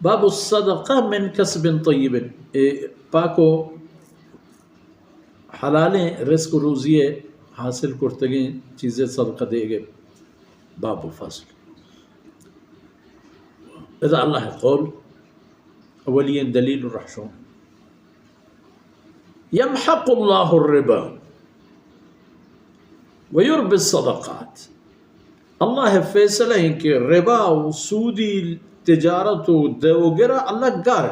باب الصدقہ من کسب طیب، پاک و حلالیں رزق و روزیے حاصل کرتگیں چیزیں صدقہ دے گے. باب فصل اذا اللہ قول اولین دلیل الرحشون یمحق اللہ الربا ویربی الصدقات. اللہ فیصلہ ہے کہ ربا و سودی تجارت وغیرہ اللہ گار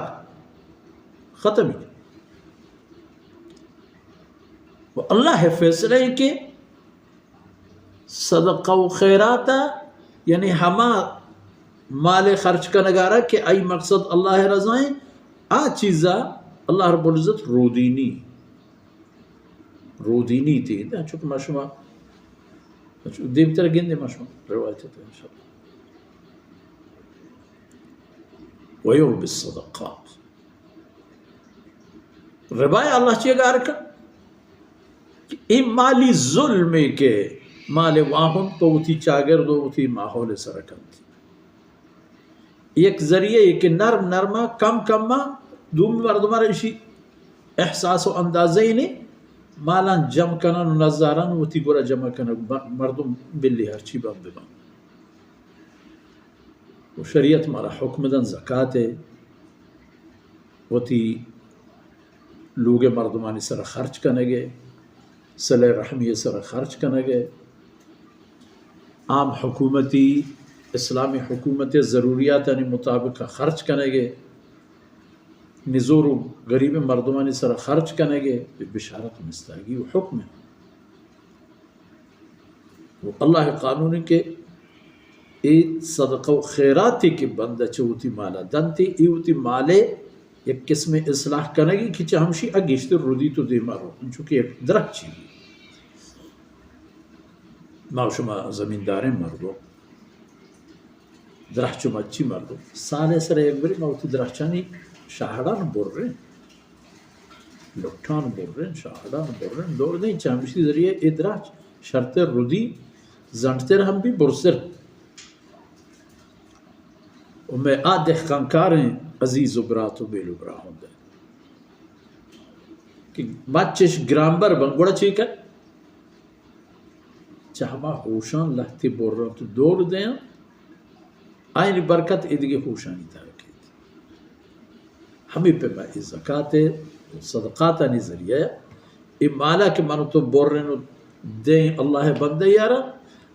ختم ہی. اللہ فیصلہ ہے کہ صدقہ و خیراتا یعنی ہما مال خرچ کا نگارہ کہ ای مقصد اللہ رضائیں آ چیزا اللہ رب العزت رودینی تھی. چونکہ مشما دیم تر گندے مشما روایت ہے انشاءاللہ. وَيُرْبِ الصَّدَقَاتِ ربا اللہ چیئے گار کا این مالی ظلم کے مال واہم تو اتی چاگر دو اتی ماحول سرکن تھی. ایک ذریعے کہ نرم نرمہ کم کم دوم مردمہ رشی احساس و اندازے نے مالان جمع کنن و نظارن و تی گورا جمع کنن مردم بلی ہرچی بام ببام. و شریعت مارا حکم دن زکاة ہے و تی لوگ مردمانی سر خرچ کنگے صلح رحمی سر خرچ کنگے عام حکومتی اسلامی حکومت ضروریات یعنی مطابق خرچ کنگے نزور و غریب مردمانی سر خرچ کنگے بشارت مستاگی و حکم ہے. وہ اللہ قانون کے ای صدقہ و خیراتی کی بندہ چوتی مالا دنتی ایوتی مالے ایک قسم اصلاح کنگی کہ چاہمشی اگیشتی رودی تو دے مارو چونکہ ایک درخت چیگی ماو شما زمینداریں مردو درخت چما اچھی مردو سالے سر ایک بری ماوتی درخت چانی شاہدان بور رہے لٹھان بور رہے شاہدان بور رہے دور دیں چاہمشی ذریعے ای درخت شرط رودی زنٹتر ہم بھی برسر و میں آدھ خانکاریں عزیز و برات و بیلو برا ہوں دے کہ مچش گرامبر بنگوڑا چیکا چاہما ہوشان لہتی بور رہا تو دور دیں آئین برکت ادھگی ہوشانی تارکی ہمیں پہ بائی زکاة صدقات آنی ذریعہ ای مالا کہ منو تو بور رہے دیں اللہ بندے یارا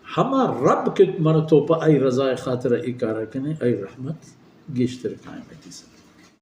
ہما رب کے منو تو پا ای رضا خاطر ای کارا کنے ای رحمت گیشتر قائم ہے.